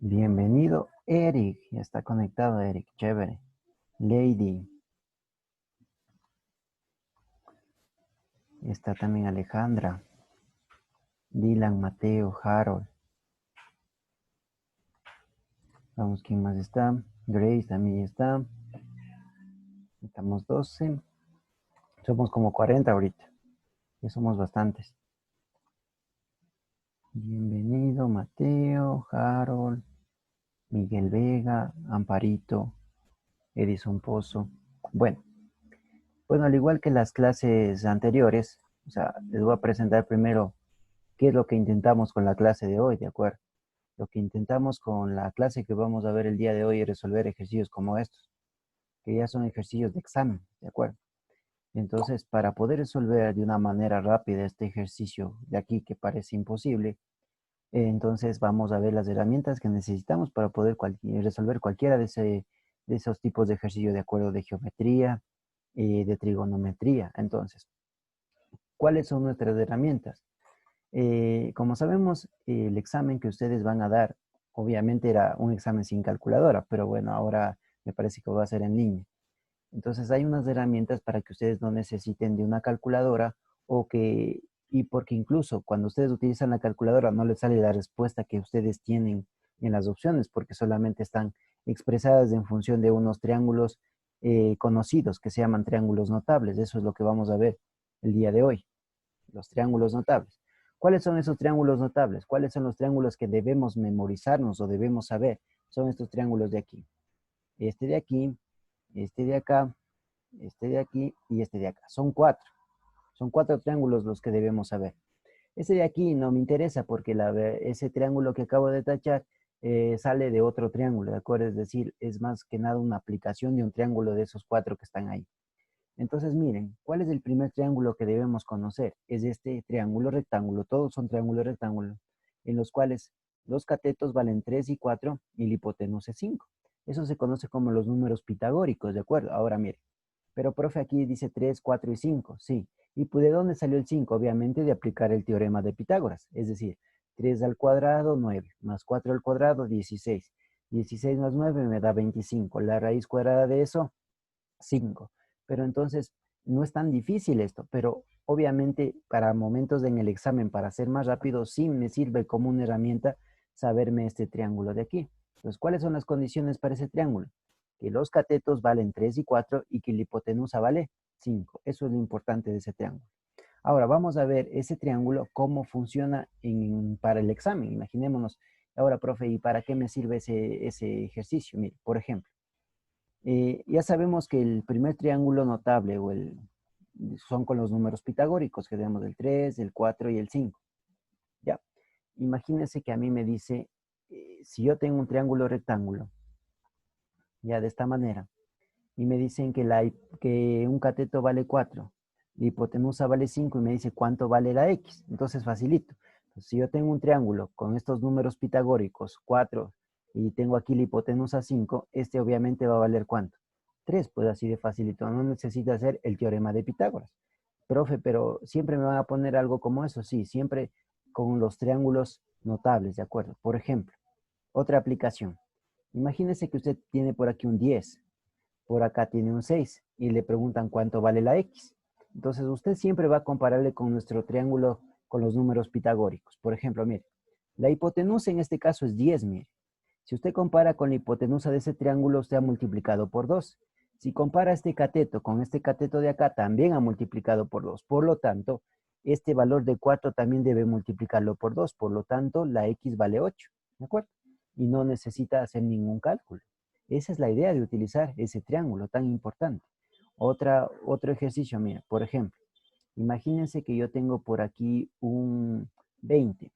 Bienvenido, Eric. Ya está conectado, Eric. Chévere. Lady. Está también Alejandra. Dylan, Mateo, Harold. Vamos, ¿quién más está? Grace también está. Estamos 12. Somos como 40 ahorita. Ya somos bastantes. Bienvenido, Mateo, Harold, Miguel Vega, Amparito, Edison Pozo. Bueno, al igual que las clases anteriores, o sea, les voy a presentar primero qué es lo que intentamos con la clase de hoy, ¿de acuerdo? Lo que intentamos con la clase que vamos a ver el día de hoy es resolver ejercicios como estos, que ya son ejercicios de examen, ¿de acuerdo? Entonces, para poder resolver de una manera rápida este ejercicio de aquí que parece imposible, entonces vamos a ver las herramientas que necesitamos para poder resolver cualquiera de esos tipos de ejercicios de acuerdo de geometría, de trigonometría. Entonces, ¿cuáles son nuestras herramientas? Como sabemos, el examen que ustedes van a dar, obviamente era un examen sin calculadora, pero bueno, ahora me parece que va a ser en línea. Entonces hay unas herramientas para que ustedes no necesiten de una calculadora y porque incluso cuando ustedes utilizan la calculadora no les sale la respuesta que ustedes tienen en las opciones, porque solamente están expresadas en función de unos triángulos conocidos que se llaman triángulos notables. Eso es lo que vamos a ver el día de hoy, los triángulos notables. ¿Cuáles son esos triángulos notables? ¿Cuáles son los triángulos que debemos memorizarnos o debemos saber? Son estos triángulos de aquí. Este de aquí, este de acá, este de aquí y este de acá. Son cuatro. Son cuatro triángulos los que debemos saber. Ese de aquí no me interesa porque ese triángulo que acabo de tachar sale de otro triángulo, ¿de acuerdo? Es decir, es más que nada una aplicación de un triángulo de esos cuatro que están ahí. Entonces, miren, ¿cuál es el primer triángulo que debemos conocer? Es este triángulo rectángulo. Todos son triángulos rectángulos, en los cuales los catetos valen 3 y 4 y la hipotenusa es 5. Eso se conoce como los números pitagóricos, ¿de acuerdo? Ahora, miren, pero profe, aquí dice 3, 4 y 5, sí. ¿Y de dónde salió el 5? Obviamente de aplicar el teorema de Pitágoras, es decir, 3 al cuadrado, 9, más 4 al cuadrado, 16. 16 más 9 me da 25. La raíz cuadrada de eso, 5. Pero entonces, no es tan difícil esto, pero obviamente para momentos en el examen, para ser más rápido, sí me sirve como una herramienta saberme este triángulo de aquí. Entonces, ¿cuáles son las condiciones para ese triángulo? Que los catetos valen 3 y 4 y que la hipotenusa vale 5. Eso es lo importante de ese triángulo. Ahora vamos a ver ese triángulo, cómo funciona para el examen. Imaginémonos, ahora, profe, ¿y para qué me sirve ese ejercicio? Mire, por ejemplo, ya sabemos que el primer triángulo notable son con los números pitagóricos, que tenemos el 3, el 4 y el 5. Ya, imagínense que a mí me dice, si yo tengo un triángulo rectángulo, ya de esta manera, y me dicen que un cateto vale 4, la hipotenusa vale 5 y me dice cuánto vale la X. Entonces facilito. Entonces, si yo tengo un triángulo con estos números pitagóricos, 4, y tengo aquí la hipotenusa 5, este obviamente va a valer ¿cuánto? 3, pues así de facilito. No necesita hacer el teorema de Pitágoras. Profe, pero siempre me van a poner algo como eso. Sí, siempre con los triángulos notables, ¿de acuerdo? Por ejemplo, otra aplicación. Imagínese que usted tiene por aquí un 10, por acá tiene un 6 y le preguntan cuánto vale la X. Entonces usted siempre va a compararle con nuestro triángulo con los números pitagóricos. Por ejemplo, mire, la hipotenusa en este caso es 10, mire. Si usted compara con la hipotenusa de ese triángulo, usted ha multiplicado por 2. Si compara este cateto con este cateto de acá, también ha multiplicado por 2. Por lo tanto, este valor de 4 también debe multiplicarlo por 2. Por lo tanto, la X vale 8. ¿De acuerdo? Y no necesita hacer ningún cálculo. Esa es la idea de utilizar ese triángulo tan importante. Otro ejercicio, mira, por ejemplo, imagínense que yo tengo por aquí un 20,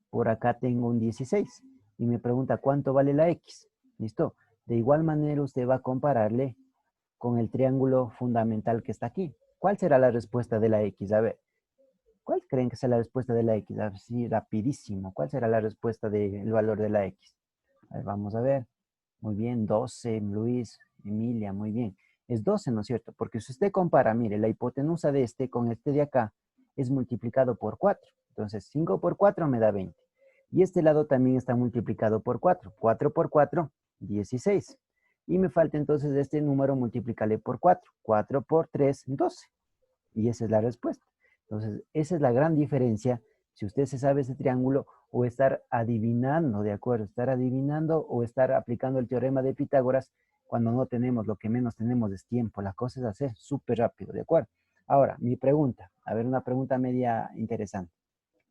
por acá tengo un 16 y me pregunta cuánto vale la X. ¿Listo? De igual manera usted va a compararle con el triángulo fundamental que está aquí. ¿Cuál será la respuesta de la X? A ver, ¿cuál creen que sea la respuesta de la X? Así rapidísimo. ¿Cuál será la respuesta del valor de la X? A ver, vamos a ver. Muy bien, 12, Luis, Emilia, muy bien. Es 12, ¿no es cierto? Porque si usted compara, mire, la hipotenusa de este con este de acá es multiplicado por 4. Entonces, 5 por 4 me da 20. Y este lado también está multiplicado por 4. 4 por 4, 16. Y me falta entonces este número multiplicarle por 4. 4 por 3, 12. Y esa es la respuesta. Entonces, esa es la gran diferencia si usted se sabe ese triángulo o estar adivinando, ¿de acuerdo? Estar adivinando o estar aplicando el teorema de Pitágoras cuando no tenemos, lo que menos tenemos es tiempo. La cosa es hacer súper rápido, ¿de acuerdo? Ahora, mi pregunta, a ver, una pregunta media interesante.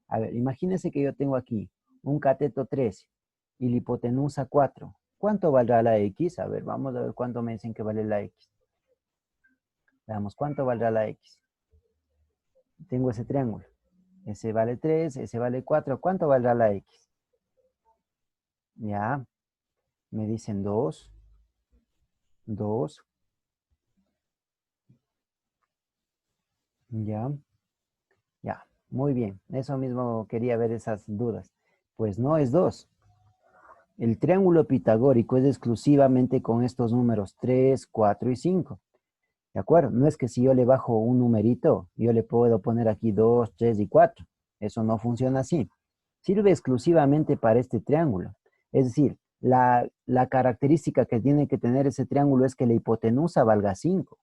A ver, imagínense que yo tengo aquí un cateto 13 y la hipotenusa 4. ¿Cuánto valdrá la X? A ver, vamos a ver cuánto me dicen que vale la X. Veamos, ¿cuánto valdrá la X? Tengo ese triángulo. Ese vale 3, ese vale 4. ¿Cuánto valdrá la X? Ya, me dicen 2, 2. Ya, ya. Muy bien. Eso mismo quería ver esas dudas. Pues no es 2. El triángulo pitagórico es exclusivamente con estos números 3, 4 y 5. ¿De acuerdo? No es que si yo le bajo un numerito, yo le puedo poner aquí 2, 3 y 4. Eso no funciona así. Sirve exclusivamente para este triángulo. Es decir, la característica que tiene que tener ese triángulo es que la hipotenusa valga 5.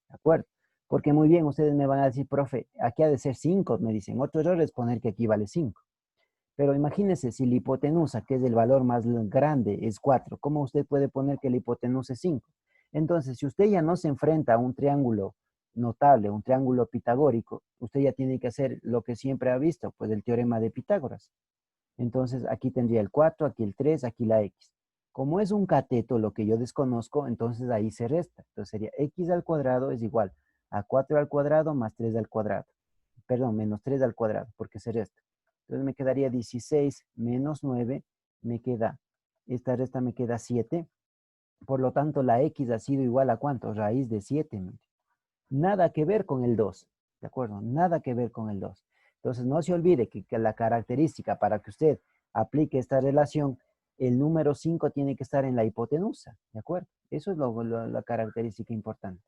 ¿De acuerdo? Porque muy bien, ustedes me van a decir, profe, aquí ha de ser 5, me dicen. Otro error es poner que aquí vale 5. Pero imagínese si la hipotenusa, que es el valor más grande, es 4, ¿cómo usted puede poner que la hipotenusa es 5? Entonces, si usted ya no se enfrenta a un triángulo notable, un triángulo pitagórico, usted ya tiene que hacer lo que siempre ha visto, pues el teorema de Pitágoras. Entonces, aquí tendría el 4, aquí el 3, aquí la X. Como es un cateto, lo que yo desconozco, entonces ahí se resta. Entonces sería X al cuadrado es igual a 4 al cuadrado más 3 al cuadrado. Perdón, menos 3 al cuadrado, porque se resta. Entonces me quedaría 16 menos 9, me queda, esta resta me queda 7. Por lo tanto, la X ha sido igual a ¿cuánto? Raíz de 7. Nada que ver con el 2, ¿de acuerdo? Nada que ver con el 2. Entonces, no se olvide que la característica para que usted aplique esta relación, el número 5 tiene que estar en la hipotenusa, ¿de acuerdo? Eso es la característica importante.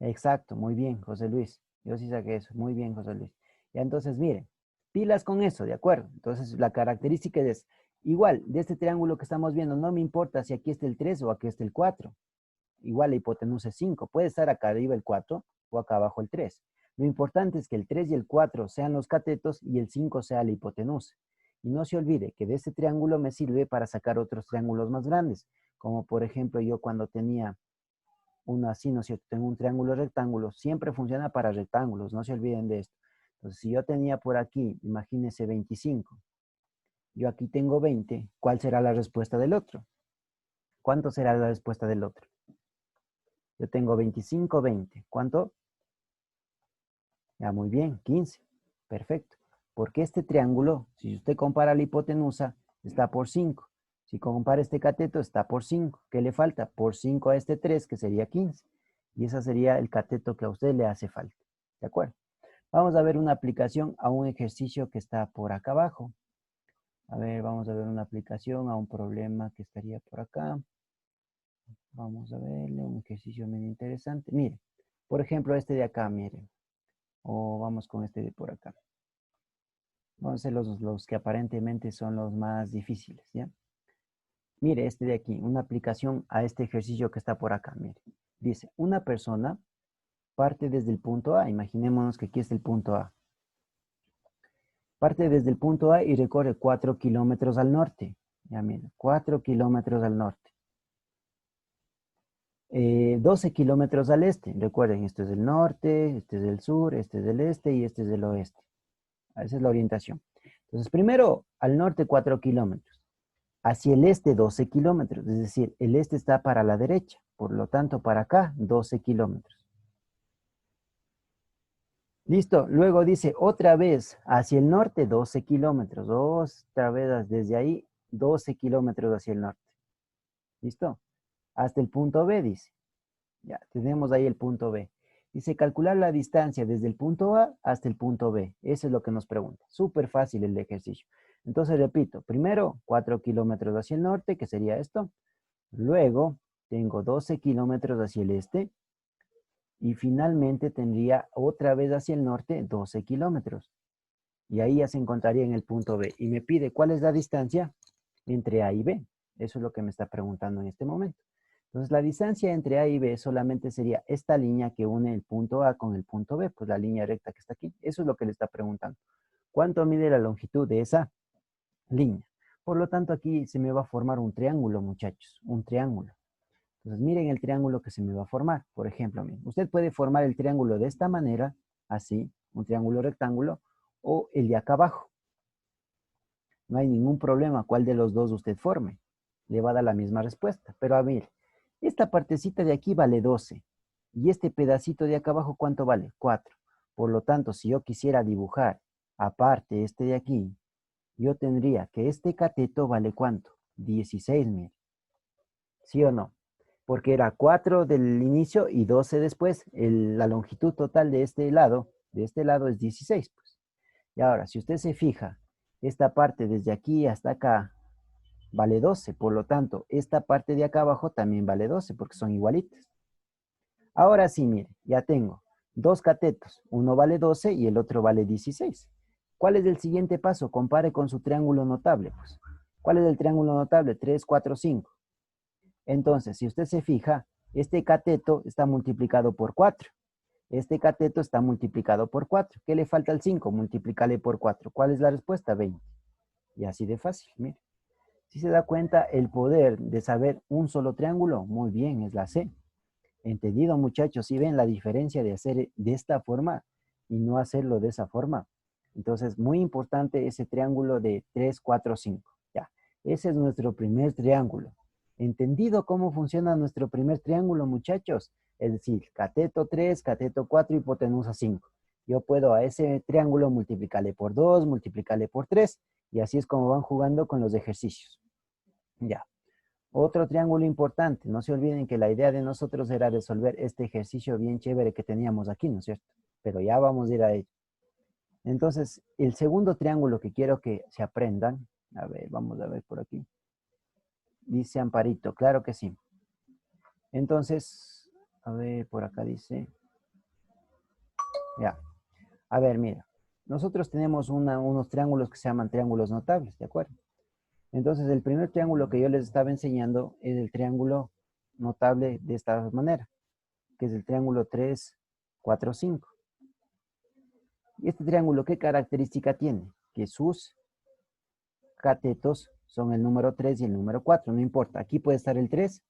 Exacto, muy bien, José Luis. Yo sí saqué eso. Muy bien, José Luis. Ya entonces, miren, pilas con eso, ¿de acuerdo? Entonces, la característica es igual, de este triángulo que estamos viendo, no me importa si aquí está el 3 o aquí está el 4. Igual la hipotenusa es 5. Puede estar acá arriba el 4 o acá abajo el 3. Lo importante es que el 3 y el 4 sean los catetos y el 5 sea la hipotenusa. Y no se olvide que de este triángulo me sirve para sacar otros triángulos más grandes, como por ejemplo yo cuando tenía uno así, ¿no es cierto? Tengo un triángulo rectángulo, siempre funciona para rectángulos, no se olviden de esto. Entonces, si yo tenía por aquí, imagínense 25, yo aquí tengo 20, ¿cuál será la respuesta del otro? ¿Cuánto será la respuesta del otro? Yo tengo 25, 20. ¿Cuánto? Ya, muy bien, 15. Perfecto. Porque este triángulo, si usted compara la hipotenusa, está por 5. Si compara este cateto, está por 5. ¿Qué le falta? Por 5 a este 3, que sería 15. Y ese sería el cateto que a usted le hace falta. ¿De acuerdo? Vamos a ver una aplicación a un ejercicio que está por acá abajo. A ver, vamos a ver una aplicación a un problema que estaría por acá. Vamos a verle un ejercicio medio interesante. Mire, por ejemplo, este de acá, mire. O vamos con este de por acá. Vamos a hacer los que aparentemente son los más difíciles, ¿ya? Mire, este de aquí, una aplicación a este ejercicio que está por acá, mire. Dice, una persona parte desde el punto A. Imaginémonos que aquí es el punto A. Parte desde el punto A y recorre 4 kilómetros al norte. Ya miren, 4 kilómetros al norte. 12 kilómetros al este. Recuerden, este es el norte, este es el sur, este es el este y este es el oeste. Esa es la orientación. Entonces, primero, al norte 4 kilómetros. Hacia el este 12 kilómetros. Es decir, el este está para la derecha. Por lo tanto, para acá 12 kilómetros. Listo. Luego dice otra vez hacia el norte 12 kilómetros. Otra vez desde ahí 12 kilómetros hacia el norte. ¿Listo? Hasta el punto B, dice. Ya, tenemos ahí el punto B. Dice calcular la distancia desde el punto A hasta el punto B. Eso es lo que nos pregunta. Súper fácil el ejercicio. Entonces, repito, primero 4 kilómetros hacia el norte, que sería esto. Luego tengo 12 kilómetros hacia el este. Y finalmente tendría otra vez hacia el norte 12 kilómetros. Y ahí ya se encontraría en el punto B. Y me pide cuál es la distancia entre A y B. Eso es lo que me está preguntando en este momento. Entonces, la distancia entre A y B solamente sería esta línea que une el punto A con el punto B, pues la línea recta que está aquí. Eso es lo que le está preguntando. ¿Cuánto mide la longitud de esa línea? Por lo tanto, aquí se me va a formar un triángulo, muchachos, un triángulo. Entonces, miren el triángulo que se me va a formar. Por ejemplo, miren, usted puede formar el triángulo de esta manera, así, un triángulo rectángulo, o el de acá abajo. No hay ningún problema cuál de los dos usted forme. Le va a dar la misma respuesta. Pero a ver, esta partecita de aquí vale 12. Y este pedacito de acá abajo, ¿cuánto vale? 4. Por lo tanto, si yo quisiera dibujar aparte este de aquí, yo tendría que este cateto vale ¿cuánto? 16, mire. ¿Sí o no? Porque era 4 del inicio y 12 después. La longitud total de este lado es 16, pues. Y ahora, si usted se fija, esta parte desde aquí hasta acá vale 12. Por lo tanto, esta parte de acá abajo también vale 12 porque son igualitas. Ahora sí, mire, ya tengo dos catetos. Uno vale 12 y el otro vale 16. ¿Cuál es el siguiente paso? Compare con su triángulo notable, pues. ¿Cuál es el triángulo notable? 3, 4, 5. Entonces, si usted se fija, este cateto está multiplicado por 4. Este cateto está multiplicado por 4. ¿Qué le falta al 5? Multiplicarle por 4. ¿Cuál es la respuesta? 20. Y así de fácil, mire. Si se da cuenta el poder de saber un solo triángulo, muy bien, es la C. ¿Entendido, muchachos? ¿Sí ven la diferencia de hacer de esta forma y no hacerlo de esa forma? Entonces, muy importante ese triángulo de 3, 4, 5. Ya, ese es nuestro primer triángulo. ¿Entendido cómo funciona nuestro primer triángulo, muchachos? Es decir, cateto 3, cateto 4, hipotenusa 5. Yo puedo a ese triángulo multiplicarle por 2, multiplicarle por 3, y así es como van jugando con los ejercicios. Ya. Otro triángulo importante. No se olviden que la idea de nosotros era resolver este ejercicio bien chévere que teníamos aquí, ¿no es cierto? Pero ya vamos a ir a ello. Entonces, el segundo triángulo que quiero que se aprendan, a ver, vamos a ver por aquí. Dice Amparito, claro que sí. Entonces, a ver, por acá dice, ya. A ver, mira, nosotros tenemos unos triángulos que se llaman triángulos notables, ¿de acuerdo? Entonces, el primer triángulo que yo les estaba enseñando es el triángulo notable de esta manera, que es el triángulo 3, 4, 5. ¿Y este triángulo qué característica tiene? Que sus catetos son el número 3 y el número 4, no importa. Aquí puede estar el 3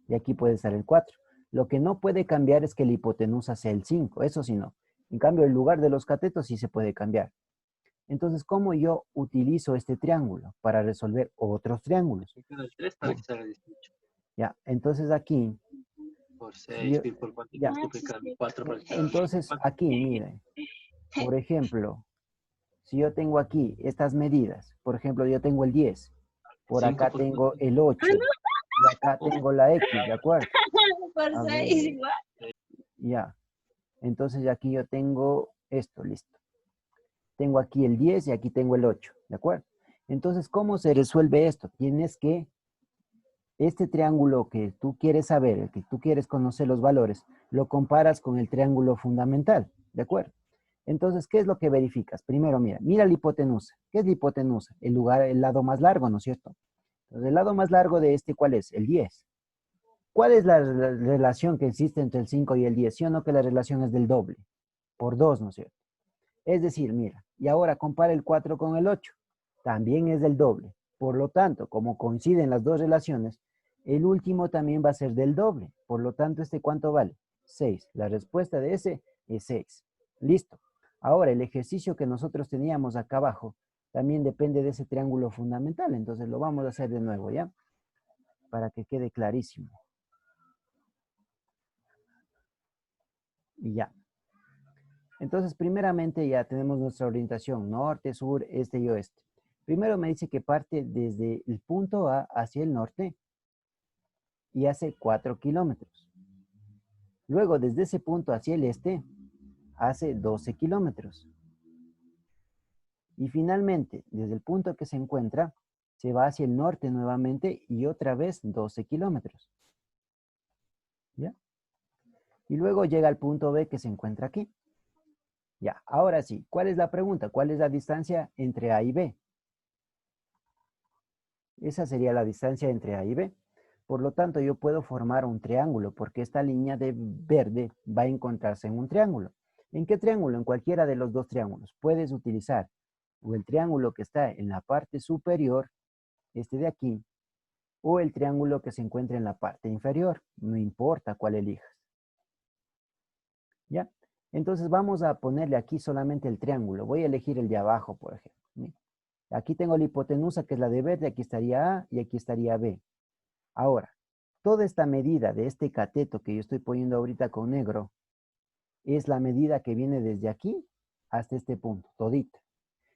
y aquí puede estar el 4. Lo que no puede cambiar es que la hipotenusa sea el 5, eso sí no. En cambio, el lugar de los catetos sí se puede cambiar. Entonces, ¿cómo yo utilizo este triángulo para resolver otros triángulos? El 3 para que salga 18. Ya, entonces aquí, Por si 6, yo, por 4, ya, multiplicar 4 para que salga entonces 24. aquí, miren, por ejemplo, si yo tengo aquí estas medidas, por ejemplo, yo tengo el 10, por 5 acá por tengo 4. el 8, y acá tengo la X, ¿de acuerdo? Por A 6 ver, igual. ya. Entonces aquí yo tengo esto, listo. Tengo aquí el 10 y aquí tengo el 8, ¿de acuerdo? Entonces, ¿cómo se resuelve esto? Tienes que, este triángulo que tú quieres saber, el que tú quieres conocer los valores, lo comparas con el triángulo fundamental, ¿de acuerdo? Entonces, ¿qué es lo que verificas? Primero, mira la hipotenusa. ¿Qué es la hipotenusa? El lado más largo, ¿no es cierto? Entonces, el lado más largo de este, ¿cuál es? El 10. ¿Cuál es la relación que existe entre el 5 y el 10? ¿Sí o no que la relación es del doble? Por 2, ¿no es cierto? Es decir, mira, y ahora compara el 4 con el 8. También es del doble. Por lo tanto, como coinciden las dos relaciones, el último también va a ser del doble. Por lo tanto, ¿este cuánto vale? 6. La respuesta de ese es 6. Listo. Ahora, el ejercicio que nosotros teníamos acá abajo también depende de ese triángulo fundamental. Entonces, lo vamos a hacer de nuevo, ¿ya? Para que quede clarísimo. Y ya. Entonces, primeramente ya tenemos nuestra orientación, norte, sur, este y oeste. Primero me dice que parte desde el punto A hacia el norte y hace 4 kilómetros. Luego, desde ese punto hacia el este, hace 12 kilómetros. Y finalmente, desde el punto que se encuentra, se va hacia el norte nuevamente y otra vez 12 kilómetros. ¿Ya? Y luego llega al punto B que se encuentra aquí. Ya, ahora sí, ¿cuál es la pregunta? ¿Cuál es la distancia entre A y B? Esa sería la distancia entre A y B. Por lo tanto, yo puedo formar un triángulo porque esta línea de verde va a encontrarse en un triángulo. ¿En qué triángulo? En cualquiera de los dos triángulos. Puedes utilizar o el triángulo que está en la parte superior, este de aquí, o el triángulo que se encuentra en la parte inferior. No importa cuál elijas. ¿Ya? Entonces vamos a ponerle aquí solamente el triángulo. Voy a elegir el de abajo, por ejemplo. Mira. Aquí tengo la hipotenusa, que es la de verde, aquí estaría A y aquí estaría B. Ahora, toda esta medida de este cateto que yo estoy poniendo ahorita con negro, es la medida que viene desde aquí hasta este punto, todita.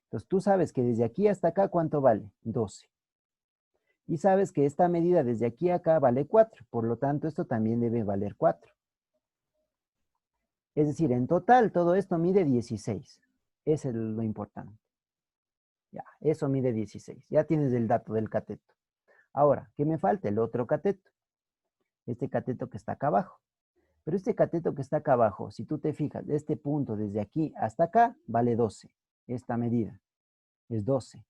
Entonces tú sabes que desde aquí hasta acá, ¿cuánto vale? 12. Y sabes que esta medida desde aquí a acá vale 4, por lo tanto esto también debe valer 4. Es decir, en total todo esto mide 16. Eso es lo importante. Ya, eso mide 16. Ya tienes el dato del cateto. Ahora, ¿qué me falta? El otro cateto. Este cateto que está acá abajo. Pero este cateto que está acá abajo, si tú te fijas, de este punto desde aquí hasta acá, vale 12. Esta medida es 12.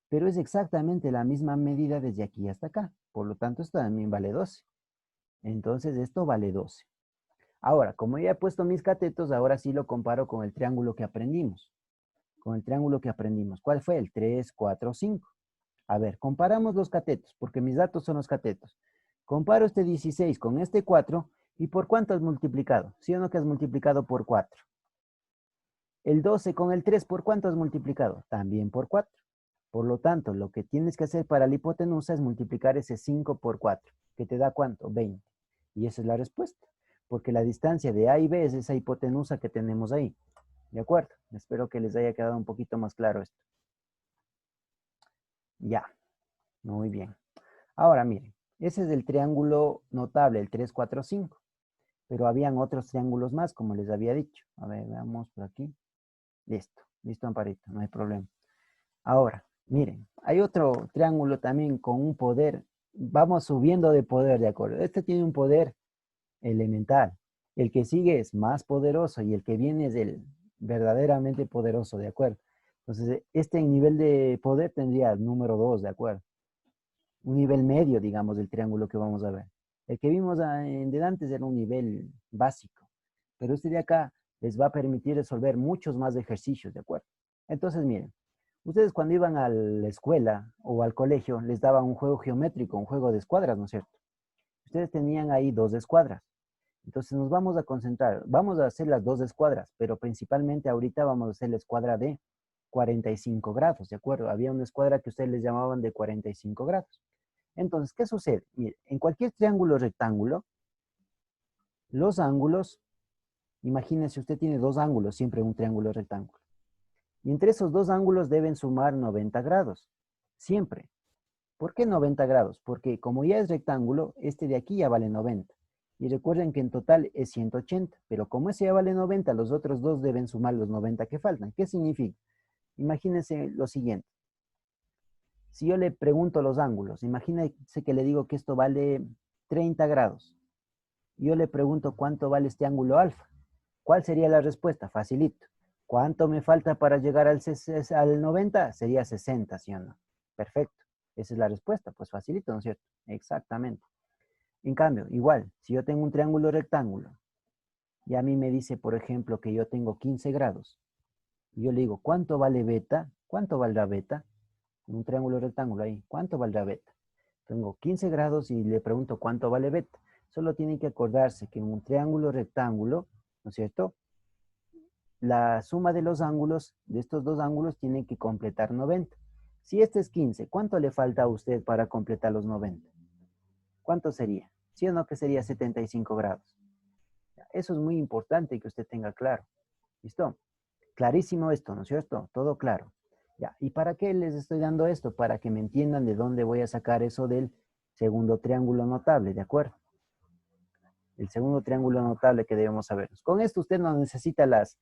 Pero es exactamente la misma medida desde aquí hasta acá. Por lo tanto, esto también vale 12. Entonces, esto vale 12. Ahora, como ya he puesto mis catetos, ahora sí lo comparo con el triángulo que aprendimos. Con el triángulo que aprendimos. ¿Cuál fue? El 3, 4, 5. A ver, comparamos los catetos, porque mis datos son los catetos. Comparo este 16 con este 4, ¿y por cuánto has multiplicado? ¿Sí o no que has multiplicado por 4? El 12 con el 3, ¿por cuánto has multiplicado? También por 4. Por lo tanto, lo que tienes que hacer para la hipotenusa es multiplicar ese 5 por 4, que te da ¿cuánto? 20. Y esa es la respuesta, porque la distancia de A y B es esa hipotenusa que tenemos ahí. ¿De acuerdo? Espero que les haya quedado un poquito más claro esto. Ya, muy bien. Ahora miren, ese es el triángulo notable, el 3, 4, 5. Pero habían otros triángulos más, como les había dicho. A ver, veamos por aquí. Listo, listo, Amparito, no hay problema. Ahora, miren, hay otro triángulo también con un poder. Vamos subiendo de poder, ¿de acuerdo? Este tiene un poder elemental. El que sigue es más poderoso y el que viene es el verdaderamente poderoso, ¿de acuerdo? Entonces, este nivel de poder tendría el número 2, ¿de acuerdo? Un nivel medio, digamos, del triángulo que vamos a ver. El que vimos en antes era un nivel básico, pero este de acá les va a permitir resolver muchos más ejercicios, ¿de acuerdo? Entonces, miren, ustedes cuando iban a la escuela o al colegio les daban un juego geométrico, un juego de escuadras, ¿no es cierto? Ustedes tenían ahí dos escuadras. Entonces nos vamos a concentrar, vamos a hacer las dos escuadras, pero principalmente ahorita vamos a hacer la escuadra de 45 grados, ¿de acuerdo? Había una escuadra que ustedes les llamaban de 45 grados. Entonces, ¿qué sucede? Mire, en cualquier triángulo rectángulo, los ángulos, imagínense, usted tiene dos ángulos, siempre un triángulo rectángulo. Y entre esos dos ángulos deben sumar 90 grados, siempre. ¿Por qué 90 grados? Porque como ya es rectángulo, este de aquí ya vale 90. Y recuerden que en total es 180, pero como ese ya vale 90, los otros dos deben sumar los 90 que faltan. ¿Qué significa? Imagínense lo siguiente. Si yo le pregunto los ángulos, imagínense que le digo que esto vale 30 grados. Yo le pregunto cuánto vale este ángulo alfa. ¿Cuál sería la respuesta? Facilito. ¿Cuánto me falta para llegar al 90? Sería 60, ¿sí o no? Perfecto. Esa es la respuesta. Pues facilito, ¿no es cierto? Exactamente. En cambio, igual, si yo tengo un triángulo rectángulo y a mí me dice, por ejemplo, que yo tengo 15 grados, y yo le digo, ¿cuánto vale beta? ¿Cuánto valdrá beta? En un triángulo rectángulo ahí, ¿cuánto valdrá beta? Tengo 15 grados y le pregunto cuánto vale beta. Solo tienen que acordarse que en un triángulo rectángulo, ¿no es cierto? La suma de los ángulos, de estos dos ángulos, tiene que completar 90. Si este es 15, ¿cuánto le falta a usted para completar los 90? ¿Cuánto sería? ¿Sí o no que sería 75 grados? Eso es muy importante que usted tenga claro. ¿Listo? Clarísimo esto, ¿no es cierto? Todo claro. Ya, ¿y para qué les estoy dando esto? Para que me entiendan de dónde voy a sacar eso del segundo triángulo notable, ¿de acuerdo? El segundo triángulo notable que debemos saber. Con esto usted no necesita las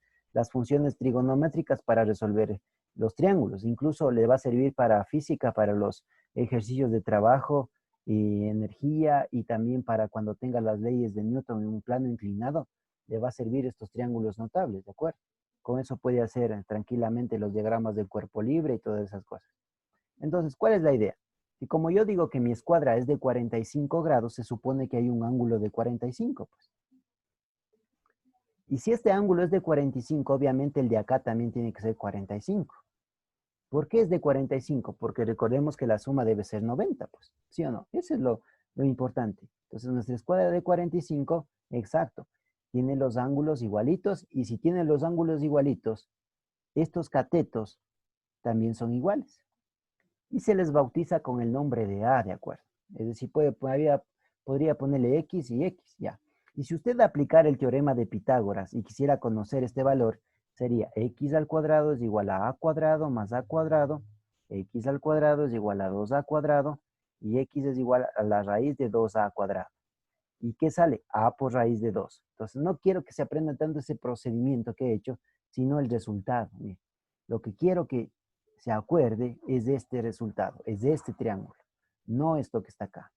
funciones trigonométricas para resolver los triángulos. Incluso le va a servir para física, para los ejercicios de trabajo y energía, y también para cuando tenga las leyes de Newton en un plano inclinado, le va a servir estos triángulos notables, ¿de acuerdo? Con eso puede hacer tranquilamente los diagramas del cuerpo libre y todas esas cosas. Entonces, ¿cuál es la idea? Y como yo digo que mi escuadra es de 45 grados, se supone que hay un ángulo de 45, pues. Y si este ángulo es de 45, obviamente el de acá también tiene que ser 45. ¿Por qué es de 45? Porque recordemos que la suma debe ser 90, pues, ¿sí o no? Eso es lo importante. Entonces, nuestra escuadra de 45, exacto, tiene los ángulos igualitos, y si tiene los ángulos igualitos, estos catetos también son iguales. Y se les bautiza con el nombre de A, ¿de acuerdo? Es decir, podría ponerle X y X, ya. Y si usted aplicara el teorema de Pitágoras y quisiera conocer este valor, sería X al cuadrado es igual a cuadrado más A cuadrado, X al cuadrado es igual a 2A cuadrado, y X es igual a la raíz de 2A cuadrado. ¿Y qué sale? A por raíz de 2. Entonces, no quiero que se aprenda tanto ese procedimiento que he hecho, sino el resultado. Mire, lo que quiero que se acuerde es de este resultado, es de este triángulo, no esto que está acá.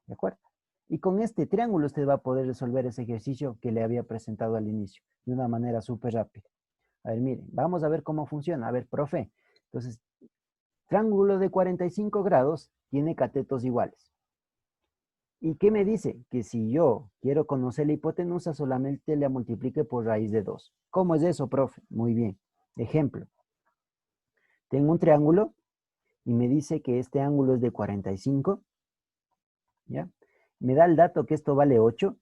¿De acuerdo? Y con este triángulo usted va a poder resolver ese ejercicio que le había presentado al inicio, de una manera súper rápida. A ver, miren, vamos a ver cómo funciona. A ver, profe. Entonces, triángulo de 45 grados tiene catetos iguales. ¿Y qué me dice? Que si yo quiero conocer la hipotenusa, solamente la multiplique por raíz de 2. ¿Cómo es eso, profe? Muy bien. Ejemplo. Tengo un triángulo y me dice que este ángulo es de 45. ¿Ya? Me da el dato que esto vale 8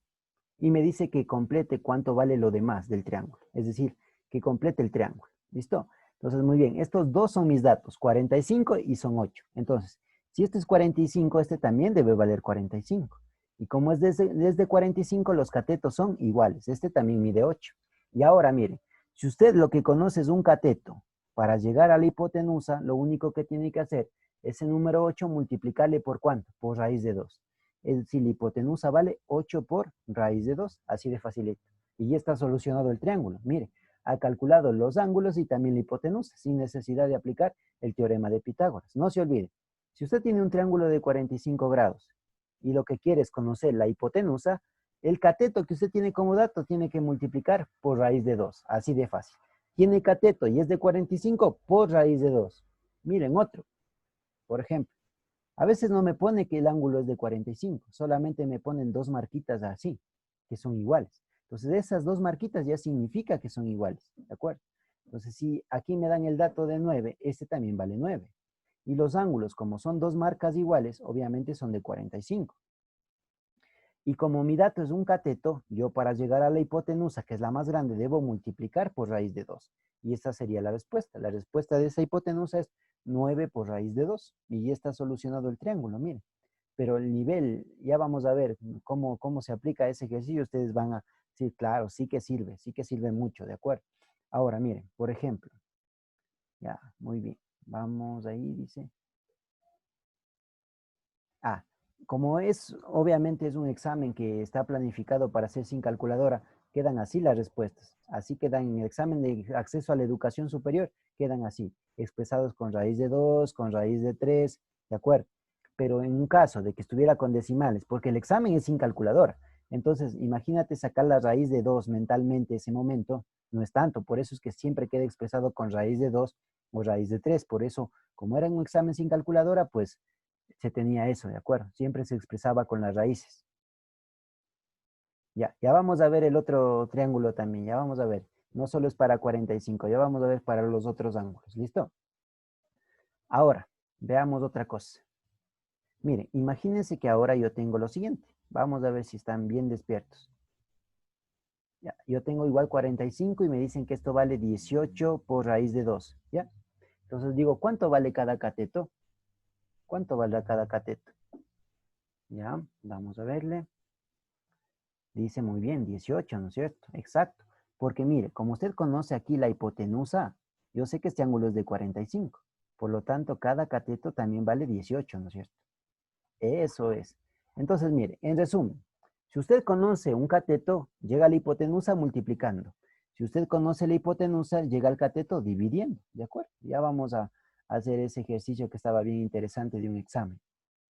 y me dice que complete cuánto vale lo demás del triángulo. Es decir, que complete el triángulo. ¿Listo? Entonces, muy bien. Estos dos son mis datos, 45 y son 8. Entonces, si este es 45, este también debe valer 45. Y como es desde 45, los catetos son iguales. Este también mide 8. Y ahora, mire, si usted lo que conoce es un cateto, para llegar a la hipotenusa, lo único que tiene que hacer es ese número 8 multiplicarle por ¿cuánto? Por raíz de 2. Es decir, la hipotenusa vale 8 por raíz de 2, así de facilito. Y ya está solucionado el triángulo. Mire, ha calculado los ángulos y también la hipotenusa, sin necesidad de aplicar el teorema de Pitágoras. No se olvide, si usted tiene un triángulo de 45 grados y lo que quiere es conocer la hipotenusa, el cateto que usted tiene como dato tiene que multiplicar por raíz de 2, así de fácil. Tiene cateto y es de 45 por raíz de 2. Miren otro, por ejemplo. A veces no me pone que el ángulo es de 45, solamente me ponen dos marquitas así, que son iguales. Entonces, esas dos marquitas ya significa que son iguales, ¿de acuerdo? Entonces, si aquí me dan el dato de 9, este también vale 9. Y los ángulos, como son dos marcas iguales, obviamente son de 45. Y como mi dato es un cateto, yo para llegar a la hipotenusa, que es la más grande, debo multiplicar por raíz de 2. Y esta sería la respuesta. La respuesta de esa hipotenusa es 9 por raíz de 2. Y ya está solucionado el triángulo, miren. Pero el nivel, ya vamos a ver cómo se aplica ese ejercicio. Ustedes van a decir, claro, sí que sirve mucho, ¿de acuerdo? Ahora, miren, por ejemplo. Ya, muy bien. Vamos ahí, dice. Ah, como obviamente es un examen que está planificado para hacer sin calculadora, quedan así las respuestas. Así quedan en el examen de acceso a la educación superior, quedan así, expresados con raíz de 2, con raíz de 3, ¿de acuerdo? Pero en un caso de que estuviera con decimales, porque el examen es sin calculadora, entonces imagínate sacar la raíz de 2 mentalmente ese momento, no es tanto, por eso es que siempre queda expresado con raíz de 2 o raíz de 3, por eso, como era un examen sin calculadora, pues se tenía eso, ¿de acuerdo? Siempre se expresaba con las raíces. Ya vamos a ver el otro triángulo también, ya vamos a ver. No solo es para 45, ya vamos a ver para los otros ángulos, ¿listo? Ahora, veamos otra cosa. Miren, imagínense que ahora yo tengo lo siguiente. Vamos a ver si están bien despiertos. Ya, yo tengo igual 45 y me dicen que esto vale 18 por raíz de 2, ¿ya? Entonces digo, ¿cuánto vale cada cateto? ¿Cuánto vale cada cateto? Ya, vamos a verle. Dice muy bien, 18, ¿no es cierto? Exacto. Porque mire, como usted conoce aquí la hipotenusa, yo sé que este ángulo es de 45. Por lo tanto, cada cateto también vale 18, ¿no es cierto? Eso es. Entonces, mire, en resumen, si usted conoce un cateto, llega a la hipotenusa multiplicando. Si usted conoce la hipotenusa, llega al cateto dividiendo, ¿de acuerdo? Ya vamos a hacer ese ejercicio que estaba bien interesante de un examen.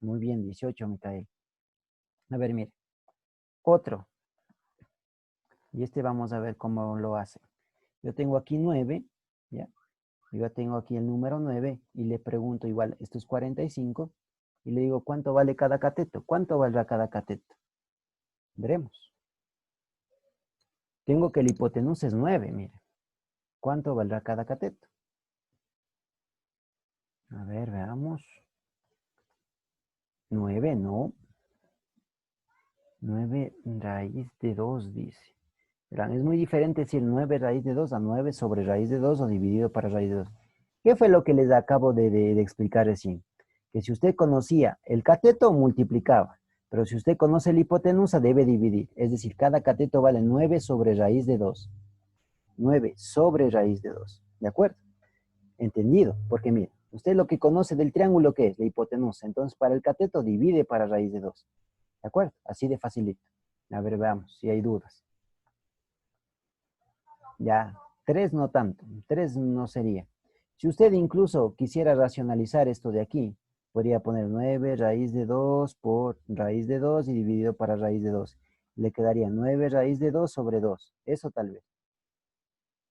Muy bien, 18, Micael. A ver, mire. Otro. Y este vamos a ver cómo lo hace. Yo tengo aquí 9, ¿ya? Yo tengo aquí el número 9 y le pregunto igual, esto es 45, y le digo, ¿cuánto vale cada cateto? ¿Cuánto valdrá cada cateto? Veremos. Tengo que la hipotenusa es 9, mire. ¿Cuánto valdrá cada cateto? A ver, veamos. 9, no. 9 raíz de 2 dice. Verán, es muy diferente si el 9 raíz de 2 a 9 sobre raíz de 2 o dividido para raíz de 2. ¿Qué fue lo que les acabo de explicar recién? Que si usted conocía el cateto, multiplicaba. Pero si usted conoce la hipotenusa, debe dividir. Es decir, cada cateto vale 9 sobre raíz de 2. 9 sobre raíz de 2. ¿De acuerdo? Entendido. Porque mire, usted lo que conoce del triángulo, ¿qué es? La hipotenusa. Entonces, para el cateto, divide para raíz de 2. ¿De acuerdo? Así de facilito. A ver, veamos si hay dudas. Ya, 3 no tanto, 3 no sería. Si usted incluso quisiera racionalizar esto de aquí, podría poner 9 raíz de 2 por raíz de 2 y dividido para raíz de 2. Le quedaría 9 raíz de 2 sobre 2. Eso tal vez.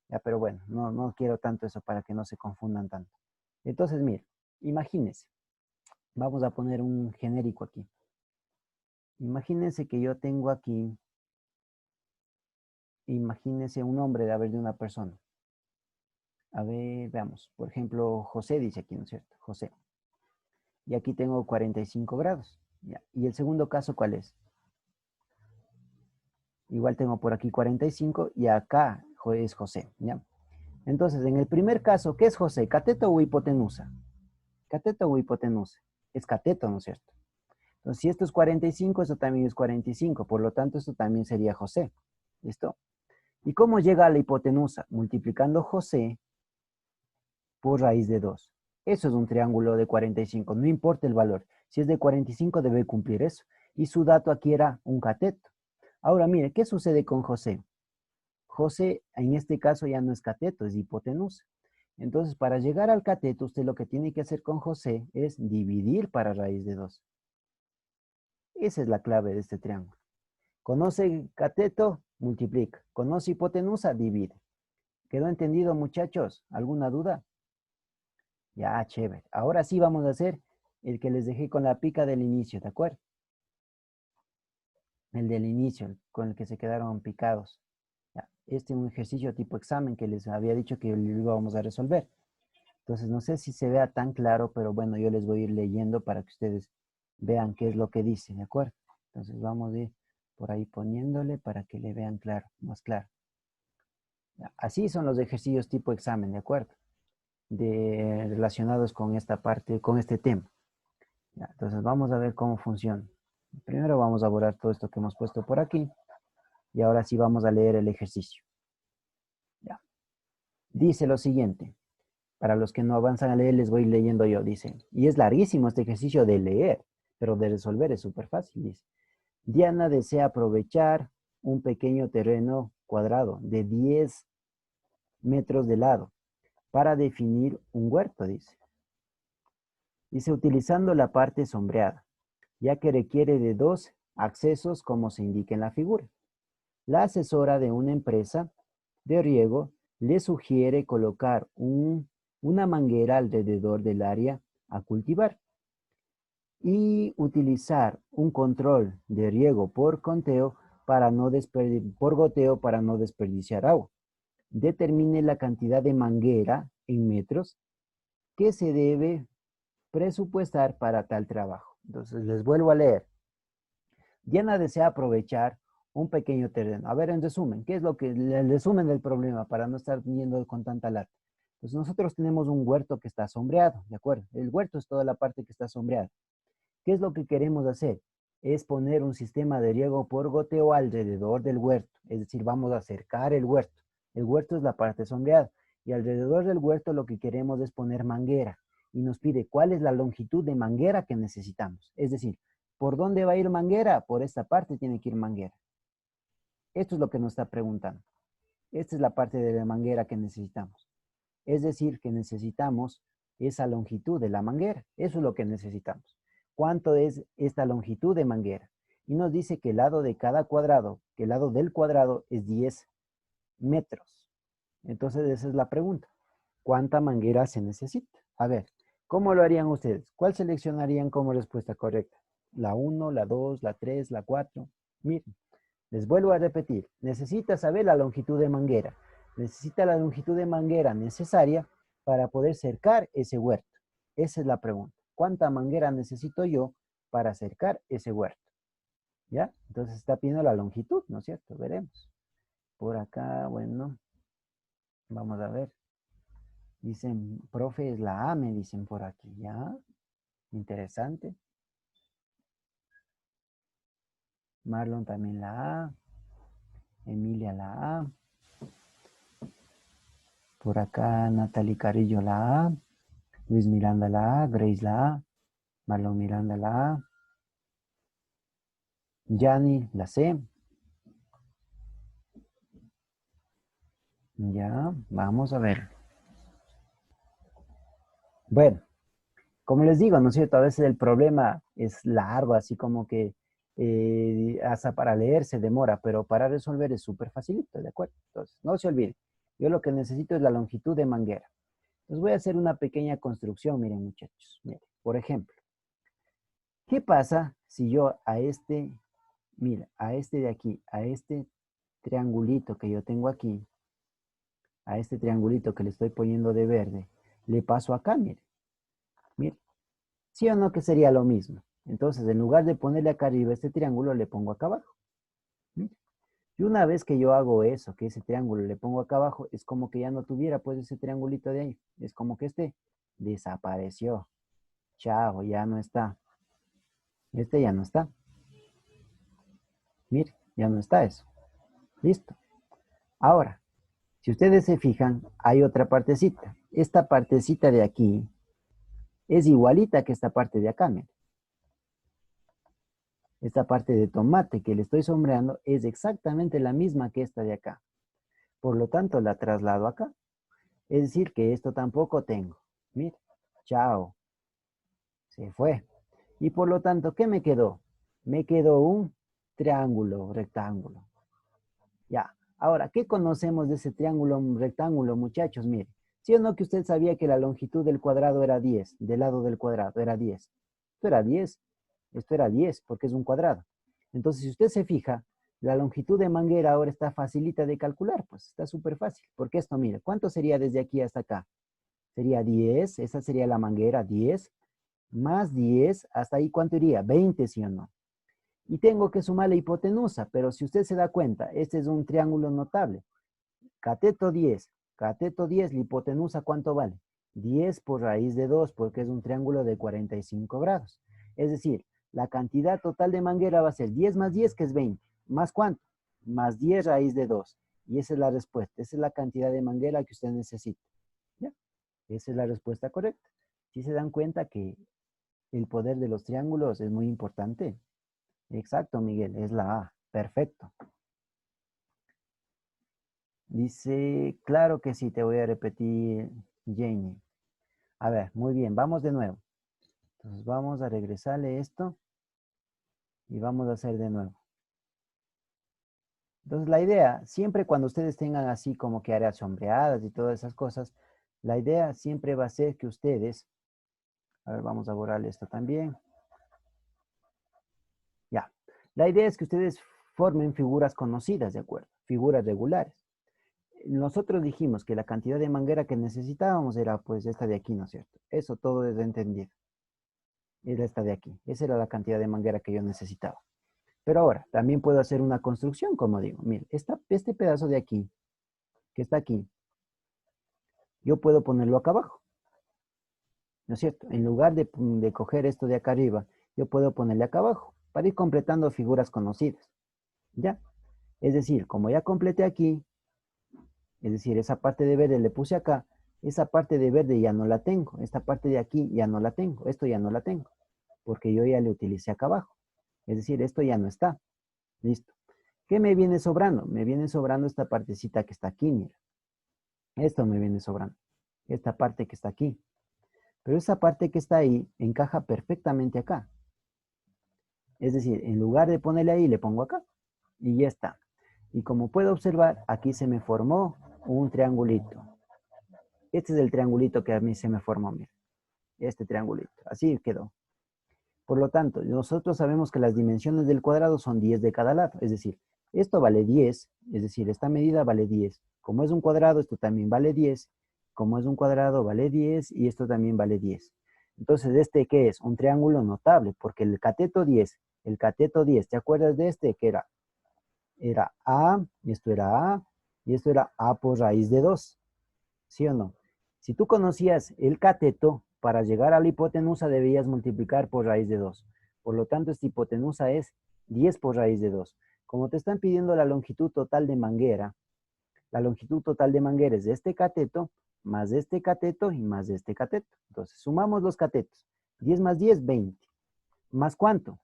Ya, pero bueno, no quiero tanto eso para que no se confundan tanto. Entonces, mire, imagínense. Vamos a poner un genérico aquí. Imagínense que yo tengo aquí, imagínense un nombre de haber de una persona. A ver, veamos. Por ejemplo, José dice aquí, ¿no es cierto? José. Y aquí tengo 45 grados. ¿Ya? Y el segundo caso, ¿cuál es? Igual tengo por aquí 45 y acá es José. ¿Ya? Entonces, en el primer caso, ¿qué es José? ¿Cateto o hipotenusa? ¿Cateto o hipotenusa? Es cateto, ¿no es cierto? Entonces, si esto es 45, esto también es 45. Por lo tanto, esto también sería José. ¿Listo? ¿Y cómo llega a la hipotenusa? Multiplicando José por raíz de 2. Eso es un triángulo de 45, no importa el valor. Si es de 45 debe cumplir eso. Y su dato aquí era un cateto. Ahora mire, ¿qué sucede con José? José en este caso ya no es cateto, es hipotenusa. Entonces para llegar al cateto usted lo que tiene que hacer con José es dividir para raíz de 2. Esa es la clave de este triángulo. Conoce cateto, multiplica. Conoce hipotenusa, divide. ¿Quedó entendido, muchachos? ¿Alguna duda? Ya, chévere. Ahora sí vamos a hacer el que les dejé con la pica del inicio, ¿de acuerdo? El del inicio, con el que se quedaron picados. Ya, este es un ejercicio tipo examen que les había dicho que lo íbamos a resolver. Entonces, no sé si se vea tan claro, pero bueno, yo les voy a ir leyendo para que ustedes vean qué es lo que dice, ¿de acuerdo? Entonces, vamos a ir por ahí poniéndole para que le vean claro, más claro. Ya, así son los ejercicios tipo examen, ¿de acuerdo? Relacionados con esta parte, con este tema. Ya, entonces vamos a ver cómo funciona. Primero vamos a borrar todo esto que hemos puesto por aquí. Y ahora sí vamos a leer el ejercicio. Ya. Dice lo siguiente. Para los que no avanzan a leer, les voy leyendo yo. Dice, y es larguísimo este ejercicio de leer, pero de resolver es súper fácil. Dice, Diana desea aprovechar un pequeño terreno cuadrado de 10 metros de lado para definir un huerto, dice. Dice, utilizando la parte sombreada, ya que requiere de 2 accesos como se indica en la figura. La asesora de una empresa de riego le sugiere colocar una manguera alrededor del área a cultivar y utilizar un control de riego por goteo para no desperdiciar agua. Determine la cantidad de manguera en metros que se debe presupuestar para tal trabajo. Entonces les vuelvo a leer. Diana desea aprovechar un pequeño terreno. A ver, en resumen, ¿qué es lo que el resumen del problema para no estar yendo con tanta lata? Pues nosotros tenemos un huerto que está sombreado, ¿de acuerdo? El huerto es toda la parte que está sombreada. ¿Qué es lo que queremos hacer? Es poner un sistema de riego por goteo alrededor del huerto. Es decir, vamos a acercar el huerto. El huerto es la parte sombreada. Y alrededor del huerto lo que queremos es poner manguera. Y nos pide cuál es la longitud de manguera que necesitamos. Es decir, ¿por dónde va a ir manguera? Por esta parte tiene que ir manguera. Esto es lo que nos está preguntando. Esta es la parte de la manguera que necesitamos. Es decir, que necesitamos esa longitud de la manguera. Eso es lo que necesitamos. ¿Cuánto es esta longitud de manguera? Y nos dice que el lado de cada cuadrado, que el lado del cuadrado es 10 metros. Entonces esa es la pregunta. ¿Cuánta manguera se necesita? A ver, ¿cómo lo harían ustedes? ¿Cuál seleccionarían como respuesta correcta? ¿La 1, la 2, la 3, la 4? Miren, les vuelvo a repetir. Necesita saber la longitud de manguera. Necesita la longitud de manguera necesaria para poder cercar ese huerto. Esa es la pregunta. ¿Cuánta manguera necesito yo para cercar ese huerto? ¿Ya? Entonces está pidiendo la longitud, ¿no es cierto? Veremos. Por acá, bueno, vamos a ver. Dicen, profe, es la A, me dicen por aquí, ¿ya? Interesante. Marlon también la A. Emilia la A. Por acá Natalie Carrillo la A. Luis Miranda la A. Grace la A. Marlon Miranda la A. Yani la C. Ya, vamos a ver. Bueno, como les digo, ¿no es cierto? A veces el problema es largo, así como que hasta para leer se demora, pero para resolver es súper facilito, ¿de acuerdo? Entonces, no se olviden. Yo lo que necesito es la longitud de manguera. Entonces voy a hacer una pequeña construcción, miren muchachos. Miren, por ejemplo, ¿qué pasa si yo a este, mira, a este de aquí, a este triangulito que yo tengo aquí, a este triangulito que le estoy poniendo de verde, le paso acá, mire, mire, ¿sí o no que sería lo mismo? Entonces, en lugar de ponerle acá arriba este triángulo, le pongo acá abajo. Mire. Y una vez que yo hago eso, que ese triángulo le pongo acá abajo, es como que ya no tuviera pues ese triangulito de ahí. Es como que este desapareció. Chao, ya no está. Este ya no está. Mire, ya no está eso. Listo. Ahora, si ustedes se fijan, hay otra partecita. Esta partecita de aquí es igualita que esta parte de acá, miren. Esta parte de tomate que le estoy sombreando es exactamente la misma que esta de acá. Por lo tanto, la traslado acá. Es decir, que esto tampoco tengo. Mire, chao, se fue. Y por lo tanto, ¿qué me quedó? Me quedó un triángulo, rectángulo. Ya. Ahora, ¿qué conocemos de ese triángulo, rectángulo, muchachos? Mire, ¿sí o no que usted sabía que la longitud del cuadrado era 10? Del lado del cuadrado era 10. Esto era 10. Esto era 10 porque es un cuadrado. Entonces, si usted se fija, la longitud de manguera ahora está facilita de calcular. Pues está súper fácil. Porque esto, mire, ¿cuánto sería desde aquí hasta acá? Sería 10. Esa sería la manguera, 10. Más 10, hasta ahí, ¿cuánto iría? 20, ¿sí o no? Y tengo que sumar la hipotenusa, pero si usted se da cuenta, este es un triángulo notable. Cateto 10, cateto 10, la hipotenusa, ¿cuánto vale? 10 por raíz de 2, porque es un triángulo de 45 grados. Es decir, la cantidad total de manguera va a ser 10 más 10, que es 20. ¿Más cuánto? Más 10 raíz de 2. Y esa es la respuesta. Esa es la cantidad de manguera que usted necesita. ¿Ya? Esa es la respuesta correcta. Si se dan cuenta que el poder de los triángulos es muy importante. Exacto, Miguel, es la A. Perfecto. Dice, claro que sí, te voy a repetir, Jamie. A ver, muy bien, vamos de nuevo. Entonces vamos a regresarle esto y vamos a hacer de nuevo. Entonces la idea, siempre cuando ustedes tengan así como que áreas sombreadas y todas esas cosas, la idea siempre va a ser que ustedes, a ver, vamos a borrar esto también. Ya, la idea es que ustedes formen figuras conocidas, ¿de acuerdo? Figuras regulares. Nosotros dijimos que la cantidad de manguera que necesitábamos era pues esta de aquí, ¿no es cierto? Eso todo es entendido. Era esta de aquí. Esa era la cantidad de manguera que yo necesitaba. Pero ahora, también puedo hacer una construcción, como digo. Mire, este pedazo de aquí, que está aquí, yo puedo ponerlo acá abajo, ¿no es cierto? En lugar de coger esto de acá arriba, yo puedo ponerle acá abajo, para ir completando figuras conocidas, ¿ya? Es decir, como ya completé aquí, es decir, esa parte de verde le puse acá, esa parte de verde ya no la tengo, esta parte de aquí ya no la tengo, esto ya no la tengo, porque yo ya le utilicé acá abajo. Es decir, esto ya no está. Listo. ¿Qué me viene sobrando? Me viene sobrando esta partecita que está aquí, mira. Esto me viene sobrando. Esta parte que está aquí. Pero esa parte que está ahí encaja perfectamente acá. Es decir, en lugar de ponerle ahí, le pongo acá. Y ya está. Y como puedo observar, aquí se me formó un triangulito. Este es el triangulito que a mí se me formó, mira. Este triangulito. Así quedó. Por lo tanto, nosotros sabemos que las dimensiones del cuadrado son 10 de cada lado. Es decir, esto vale 10, es decir, esta medida vale 10. Como es un cuadrado, esto también vale 10. Como es un cuadrado, vale 10 y esto también vale 10. Entonces, ¿este qué es? Un triángulo notable, porque el cateto 10, ¿te acuerdas de este? Que era A, y esto era A, y esto era A por raíz de 2. ¿Sí o no? Si tú conocías el cateto, para llegar a la hipotenusa debías multiplicar por raíz de 2. Por lo tanto, esta hipotenusa es 10 por raíz de 2. Como te están pidiendo la longitud total de manguera, la longitud total de manguera es de este cateto, más de este cateto y más de este cateto. Entonces, sumamos los catetos. 10 más 10, 20. ¿Más cuánto?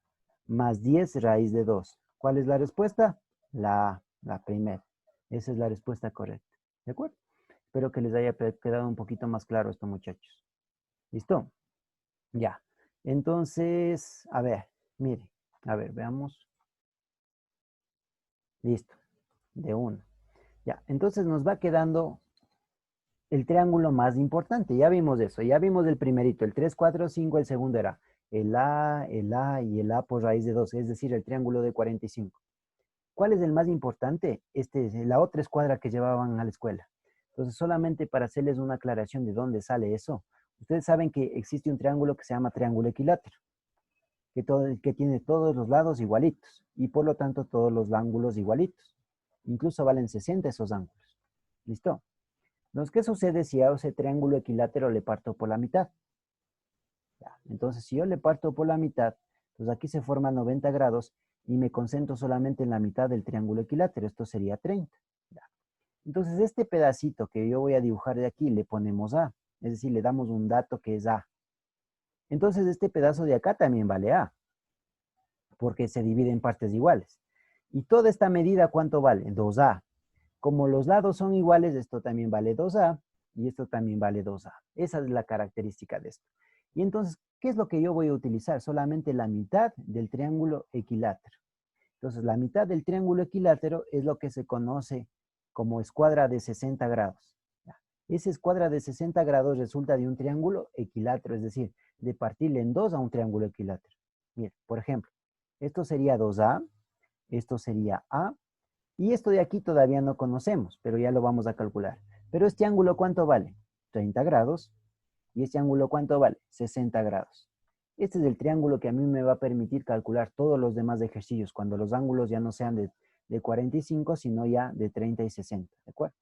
Más 10 raíz de 2. ¿Cuál es la respuesta? La primera. Esa es la respuesta correcta. ¿De acuerdo? Espero que les haya quedado un poquito más claro esto, muchachos. ¿Listo? Ya. Entonces, a ver, mire. A ver, veamos. Listo. De uno. Ya. Entonces nos va quedando el triángulo más importante. Ya vimos eso. Ya vimos el primerito, el 3, 4, 5. El segundo era el A y el A por raíz de 2. Es decir, el triángulo de 45. ¿Cuál es el más importante? Este es la otra escuadra que llevaban a la escuela. Entonces, solamente para hacerles una aclaración de dónde sale eso, ustedes saben que existe un triángulo que se llama triángulo equilátero, que tiene todos los lados igualitos y por lo tanto todos los ángulos igualitos. Incluso valen 60 esos ángulos. ¿Listo? Entonces, ¿qué sucede si a ese triángulo equilátero le parto por la mitad? Ya. Entonces, si yo le parto por la mitad, pues aquí se forman 90 grados y me concentro solamente en la mitad del triángulo equilátero. Esto sería 30. Ya. Entonces, este pedacito que yo voy a dibujar de aquí le ponemos A. Es decir, le damos un dato que es A. Entonces, este pedazo de acá también vale A, porque se divide en partes iguales. Y toda esta medida, ¿cuánto vale? 2A. Como los lados son iguales, esto también vale 2A y esto también vale 2A. Esa es la característica de esto. Y entonces, ¿qué es lo que yo voy a utilizar? Solamente la mitad del triángulo equilátero. Entonces, la mitad del triángulo equilátero es lo que se conoce como escuadra de 60 grados. Esa escuadra de 60 grados resulta de un triángulo equilátero, es decir, de partirle en dos a un triángulo equilátero. Mira, por ejemplo, esto sería 2A, esto sería A, y esto de aquí todavía no conocemos, pero ya lo vamos a calcular. Pero este ángulo, ¿cuánto vale? 30 grados. ¿Y este ángulo cuánto vale? 60 grados. Este es el triángulo que a mí me va a permitir calcular todos los demás ejercicios, cuando los ángulos ya no sean de 45, sino ya de 30 y 60. ¿De acuerdo?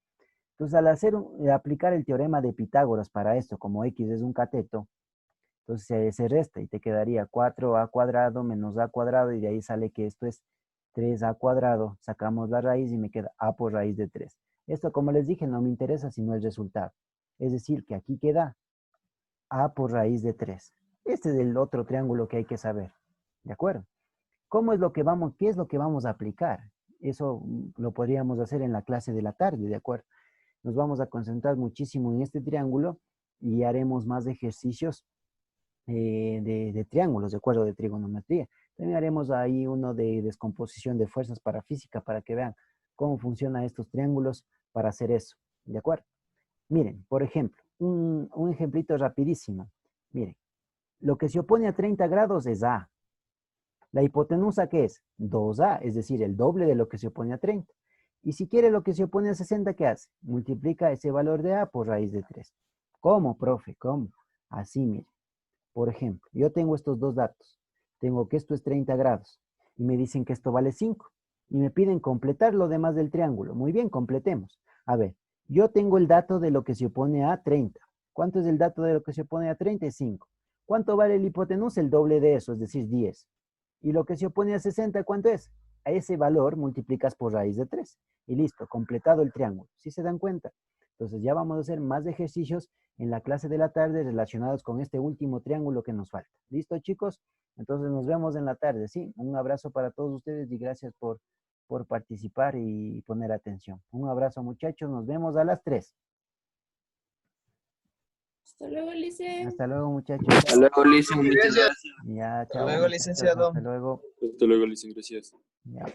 Entonces, al aplicar el teorema de Pitágoras para esto, como x es un cateto, entonces se resta y te quedaría 4a cuadrado menos a cuadrado y de ahí sale que esto es 3a cuadrado. Sacamos la raíz y me queda a por raíz de 3. Esto, como les dije, no me interesa sino el resultado. Es decir, que aquí queda a por raíz de 3. Este es el otro triángulo que hay que saber. ¿De acuerdo? ¿Qué es lo que vamos a aplicar? Eso lo podríamos hacer en la clase de la tarde, ¿de acuerdo? Nos vamos a concentrar muchísimo en este triángulo y haremos más ejercicios de triángulos, de acuerdo, de trigonometría. También haremos ahí uno de descomposición de fuerzas para física para que vean cómo funcionan estos triángulos para hacer eso, ¿de acuerdo? Miren, por ejemplo, un ejemplito rapidísimo. Miren, lo que se opone a 30 grados es A. La hipotenusa, ¿qué es? 2A, es decir, el doble de lo que se opone a 30. Y si quiere lo que se opone a 60, ¿qué hace? Multiplica ese valor de A por raíz de 3. ¿Cómo, profe? ¿Cómo? Así, mire. Por ejemplo, yo tengo estos dos datos. Tengo que esto es 30 grados y me dicen que esto vale 5. Y me piden completar lo demás del triángulo. Muy bien, completemos. A ver, yo tengo el dato de lo que se opone a 30. ¿Cuánto es el dato de lo que se opone a 30? Es 5. ¿Cuánto vale la hipotenusa? El doble de eso, es decir, 10. ¿Y lo que se opone a 60, cuánto es? A ese valor multiplicas por raíz de 3. Y listo, completado el triángulo. ¿Sí se dan cuenta? Entonces ya vamos a hacer más ejercicios en la clase de la tarde relacionados con este último triángulo que nos falta. ¿Listo, chicos? Entonces nos vemos en la tarde, ¿sí? Un abrazo para todos ustedes y gracias por participar y poner atención. Un abrazo, muchachos. Nos vemos a las 3. Hasta luego, Lice. Hasta luego, muchachos. Hasta luego, Lisa. Muchas gracias. Ya, Hasta chao, luego, muchachos. licenciado. Hasta luego. Hasta luego, licenciado. Gracias. Ya.